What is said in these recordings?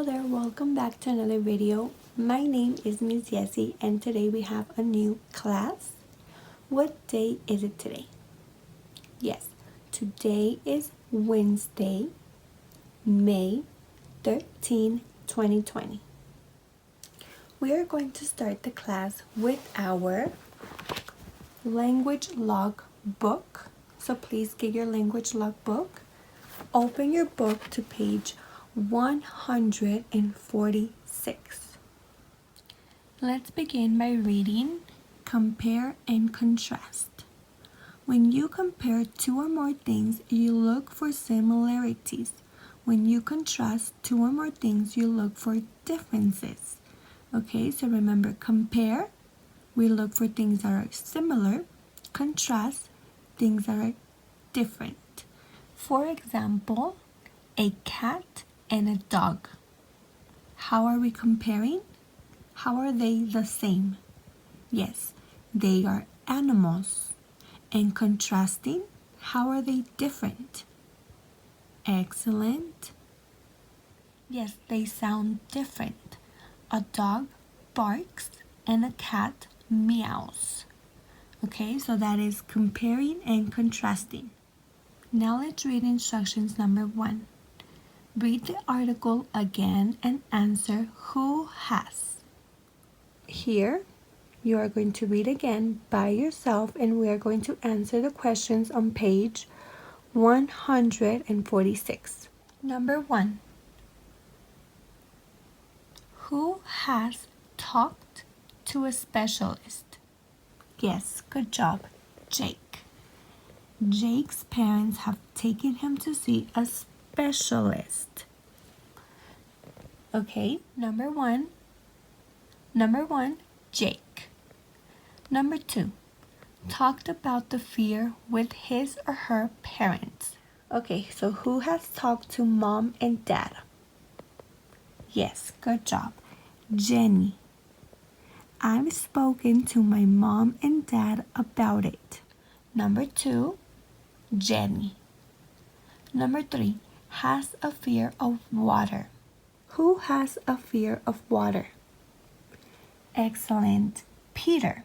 there, welcome back to another video. My name is Miss Jessie and today we have a new class. What day is it today? Yes, today is Wednesday, May 13, 2020. We are going to start the class with our language log book. So please get your language log book. Open your book to page 146. Let's begin by reading Compare and Contrast. When you compare two or more things, you look for similarities. When you contrast two or more things, you look for differences. Okay, so remember, compare, we look for things that are similar. Contrast, things that are different. For example, a cat and a dog. How are we comparing? How are they the same? Yes, they are animals. And contrasting, how are they different? Excellent. Yes, they sound different. A dog barks and a cat meows. Okay, so that is comparing and contrasting. Now let's read instructions number 1. Read the article again and answer who has. Here, you are going to read again by yourself and we are going to answer the questions on page 146. Number 1. Who has talked to a specialist? Yes, good job, Jake. Jake's parents have taken him to see a specialist. Okay, number one, Jake. Number 2, talked about the fear with his or her parents. Okay, so who has talked to mom and dad? Yes, good job, Jenny. I've spoken to my mom and dad about it. Number 2, Jenny. Number 3, has a fear of water. Who has a fear of water? Excellent, Peter.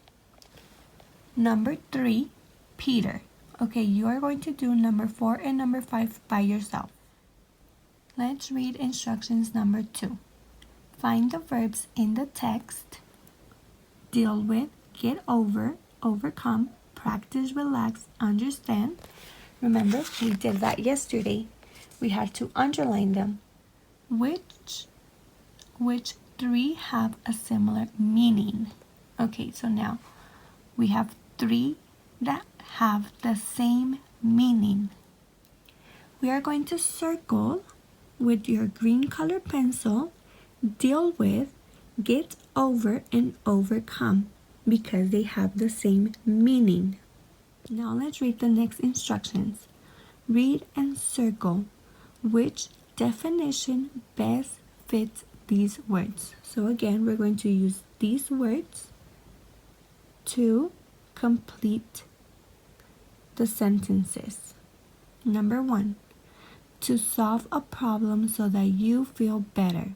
Number 3, Peter. Okay, you are going to do number 4 and number 5 by yourself. Let's read instructions number 2. Find the verbs in the text. Deal with, get over, overcome, practice, relax, understand. Remember, we did that yesterday. We had to underline them. Which 3 have a similar meaning? Okay, so now we have 3 that have the same meaning. We are going to circle with your green color pencil, deal with, get over, and overcome because they have the same meaning. Now let's read the next instructions. Read and circle which definition best fits these words. So again, we're going to use these words to complete the sentences. Number 1, to solve a problem so that you feel better.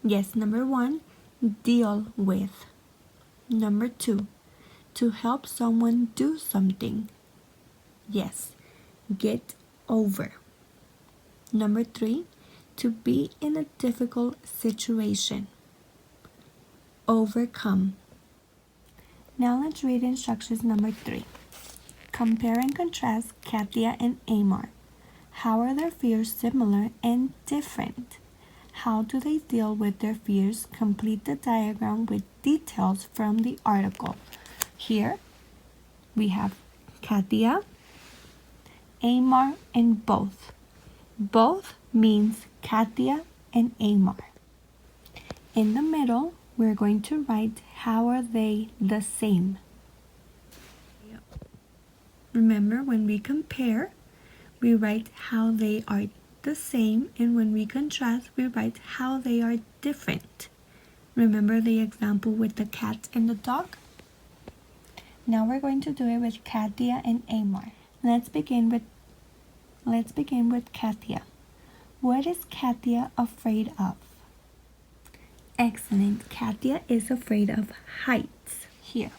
Yes, number 1, deal with. Number 2, to help someone do something. Yes, get over. Number 3, to be in a difficult situation. Overcome. Now let's read instructions number 3. Compare and contrast Katia and Amar. How are their fears similar and different? How do they deal with their fears? Complete the diagram with details from the article. Here we have Katia, Amar, and both. Both means Katia and Amar. In the middle, we're going to write how are they the same. Remember, when we compare, we write how they are the same, and when we contrast, we write how they are different. Remember the example with the cat and the dog? Now we're going to do it with Katia and Amar. Let's begin with Katia. What is Katia afraid of? Excellent. Katia is afraid of heights. Here.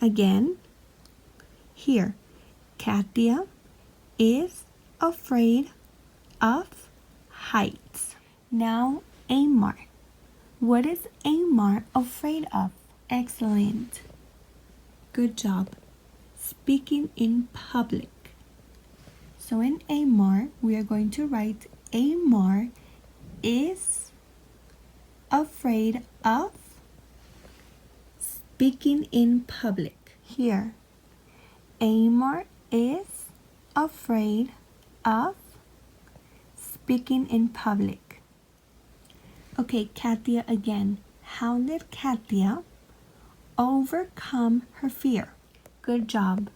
Again. Here. Katia is afraid of heights. Now, Amar. What is Amar afraid of? Excellent. Good job. Speaking in public. So in Amar, we are going to write Amar is afraid of speaking in public. Here. Amar is afraid of speaking in public. Okay, Katia again. How did Katia overcome her fear? Good job.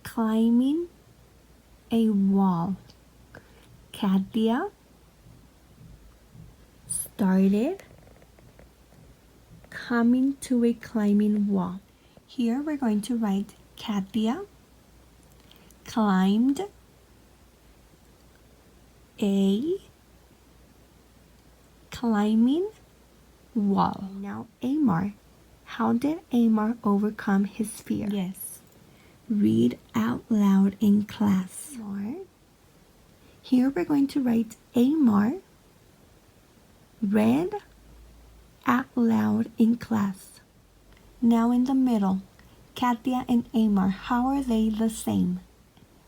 Climbing a wall. Katia started coming to a climbing wall. Here we're going to write Katia climbed a climbing wall. Now Amar. How did Amar overcome his fear? Yes. Read out loud in class. Here we're going to write Amar read out loud in class. Now in the middle, Katia and Amar, how are they the same?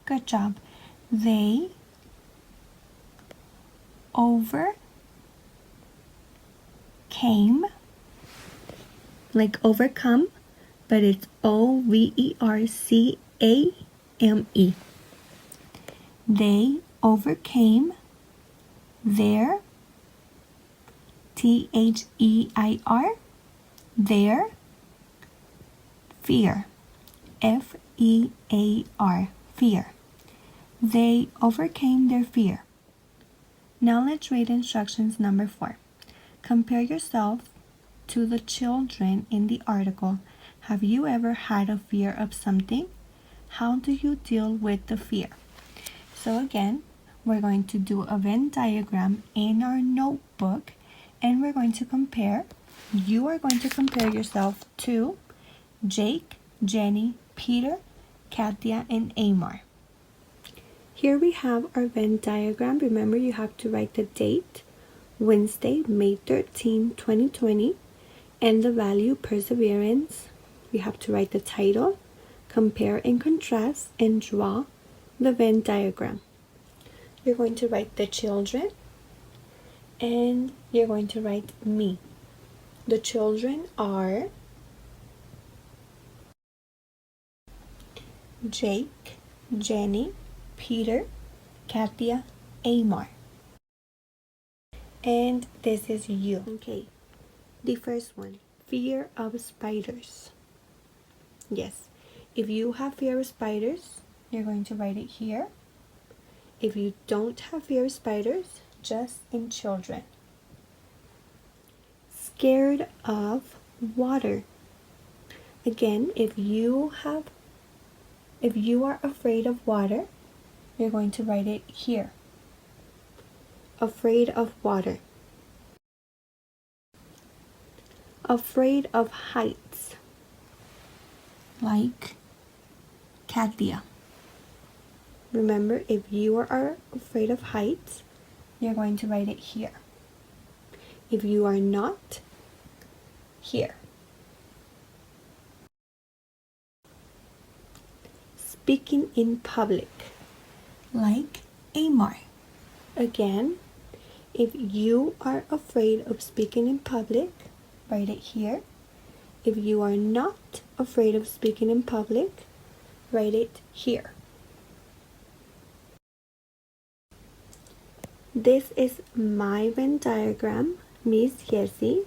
Good job. They overcame, like overcome, but it's O-V-E-R-C-A-M-E. They overcame their, T-H-E-I-R, their fear, F-E-A-R, fear. They overcame their fear. Now let's read instructions number 4. Compare yourself to the children in the article. Have you ever had a fear of something? How do you deal with the fear? So again, we're going to do a Venn diagram in our notebook, and we're going to compare. You are going to compare yourself to Jake, Jenny, Peter, Katia, and Amar. Here we have our Venn diagram. Remember, you have to write the date, Wednesday, May 13, 2020, and the value, perseverance. You have to write the title, compare and contrast, and draw the Venn diagram. You're going to write the children, and you're going to write me. The children are Jake, Jenny, Peter, Katia, Amar. And this is you. Okay, the first one, fear of spiders. Yes, if you have fear of spiders, you're going to write it here. If you don't have fear of spiders, just in children. Scared of water. Again, if you are afraid of water, you're going to write it here. Afraid of water. Afraid of heights. Like Katia. Remember, if you are afraid of heights, you're going to write it here. If you are not, here. Speaking in public. Like Amar. Again, if you are afraid of speaking in public, write it here. If you are not afraid of speaking in public, write it here. This is my Venn diagram, Miss Jessie.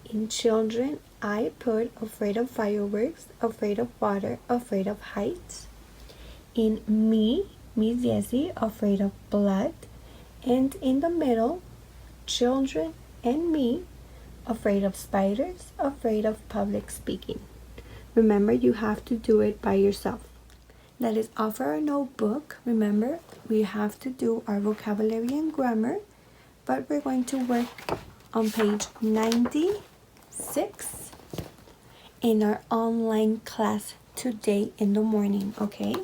In children, I put afraid of fireworks, afraid of water, afraid of heights. In me, Miss Jessie, afraid of blood. And in the middle, children and me, afraid of spiders, afraid of public speaking. Remember, you have to do it by yourself. That is all for our notebook. Remember, we have to do our vocabulary and grammar, but we're going to work on page 96 in our online class today in the morning, okay?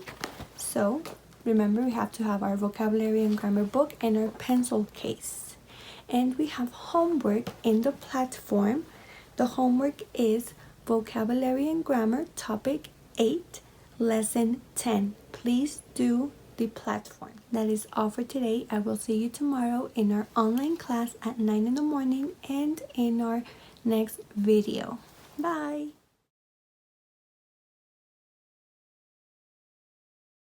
So remember, we have to have our vocabulary and grammar book and our pencil case. And we have homework in the platform. The homework is vocabulary and grammar, topic 8, lesson 10. Please do the platform. That is all for today. I will see you tomorrow in our online class at 9 in the morning and in our next video. Bye.